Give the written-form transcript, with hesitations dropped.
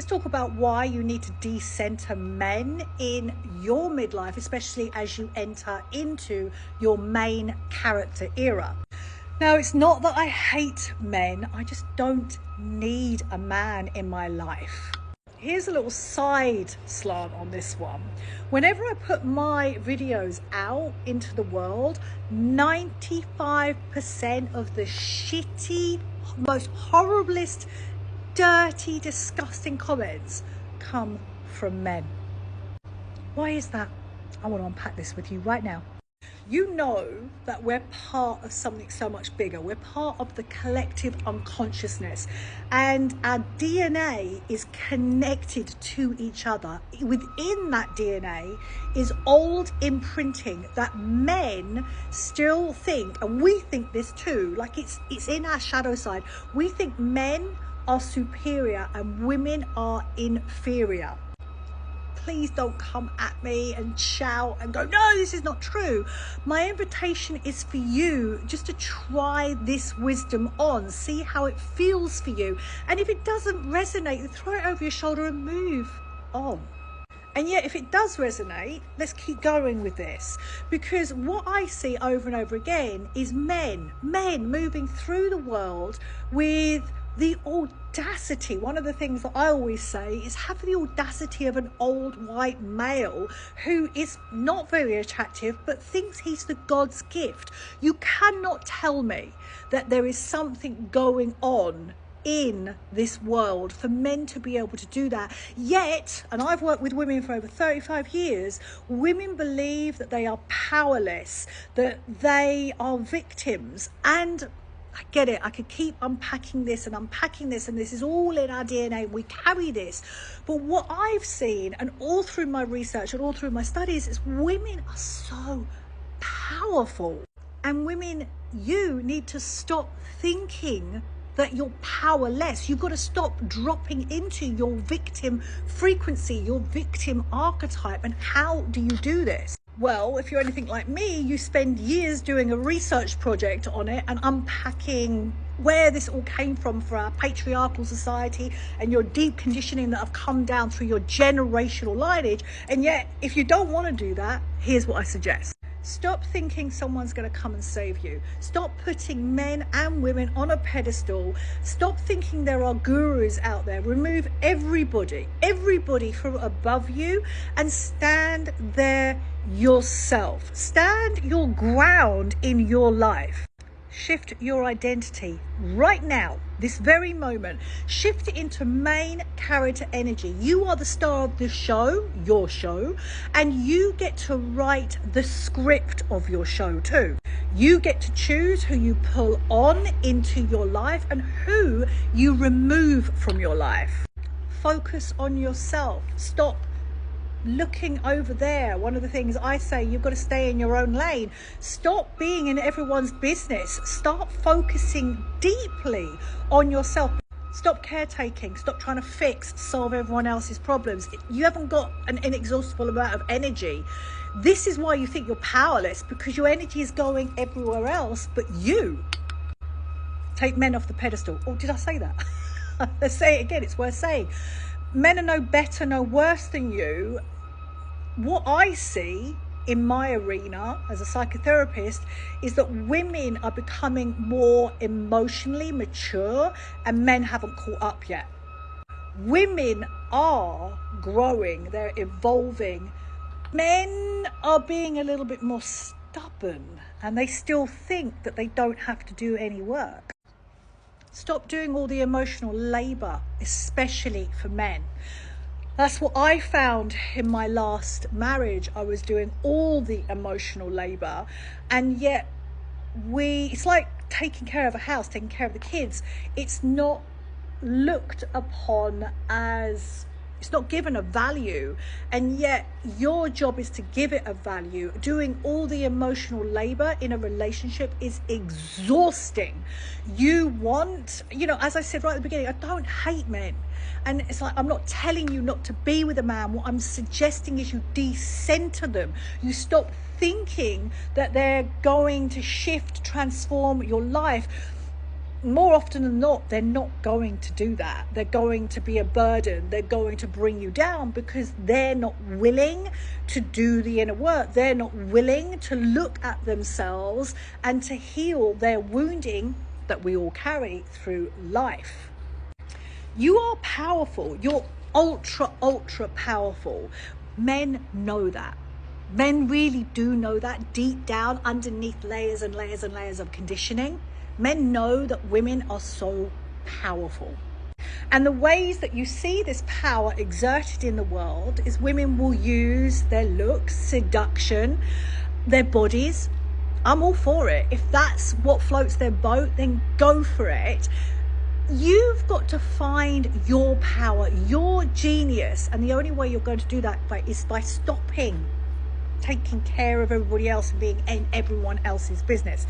Let's talk about why you need to decenter men in your midlife, especially as you enter into your main character era. Now, it's not that I hate men, I just don't need a man in my life. Here's a little side slant on this one. Whenever I put my videos out into the world, 95% of the shitty, most horriblest, dirty, disgusting comments come from men. Why is that? I want to unpack this with you right now. You know that we're part of something so much bigger. We're part of the collective unconsciousness, and our DNA is connected to each other. Within that DNA is old imprinting that men still think, and we think this too, like it's in our shadow side. We think men are superior and women are inferior. Please don't come at me and shout and go, no, this is not true. My invitation is for you just to try this wisdom on, see how it feels for you. And if it doesn't resonate, throw it over your shoulder and move on. And yet, if it does resonate, let's keep going with this. Because what I see over and over again is men moving through the world with the audacity. One of the things that I always say is have the audacity of an old white male who is not very attractive but thinks he's the God's gift. You cannot tell me that there is something going on in this world for men to be able to do that. Yet, and I've worked with women for over 35 years, women believe that they are powerless, that they are victims. And I get it. I could keep unpacking this, and this is all in our DNA. We carry this. But what I've seen, and all through my research and all through my studies, is women are so powerful. And women, you need to stop thinking that you're powerless. You've got to stop dropping into your victim frequency, your victim archetype. And how do you do this? Well, if you're anything like me, you spend years doing a research project on it and unpacking where this all came from for our patriarchal society and your deep conditioning that have come down through your generational lineage. And yet, if you don't want to do that, here's what I suggest. Stop thinking someone's going to come and save you. Stop putting men and women on a pedestal. Stop thinking there are gurus out there. Remove everybody from above you and stand there yourself. Stand your ground in your life. Shift your identity right now, this very moment. Shift it into main character energy. You are the star of the show, your show, and you get to write the script of your show too. You get to choose who you pull on into your life and who you remove from your life. Focus on yourself. Stop looking over there. One of the things I say, you've got to stay in your own lane. Stop being in everyone's business. Start focusing deeply on yourself. Stop caretaking. Stop trying to solve everyone else's problems. You haven't got an inexhaustible amount of energy. This is why you think you're powerless, because your energy is going everywhere else but you. Take men off the pedestal. Oh, did I say that? Let's say it again. It's worth saying. Men are no better, no worse than you. What I see in my arena as a psychotherapist is that women are becoming more emotionally mature and men haven't caught up yet. Women are growing, they're evolving. Men are being a little bit more stubborn and they still think that they don't have to do any work. Stop doing all the emotional labor, especially for men. That's what I found in my last marriage. I was doing all the emotional labor, and yet it's like taking care of a house, taking care of the kids. It's not looked upon as, it's not given a value, and yet your job is to give it a value. Doing all the emotional labor in a relationship is exhausting. You want, as I said right at the beginning, I don't hate men. And it's like, I'm not telling you not to be with a man. What I'm suggesting is you decenter them. You stop thinking that they're going to shift, transform your life. more often than not, they're not going to do that. They're going to be a burden. They're going to bring you down because they're not willing to do the inner work. They're not willing to look at themselves and to heal their wounding that we all carry through life. You are powerful. You're ultra, ultra powerful. Men know that. Men really do know that deep down underneath layers and layers and layers of conditioning. Men know that women are so powerful. And the ways that you see this power exerted in the world is women will use their looks, seduction, their bodies. I'm all for it. If that's what floats their boat, then go for it. You've got to find your power, your genius. And the only way you're going to do that is by stopping taking care of everybody else and being in everyone else's business.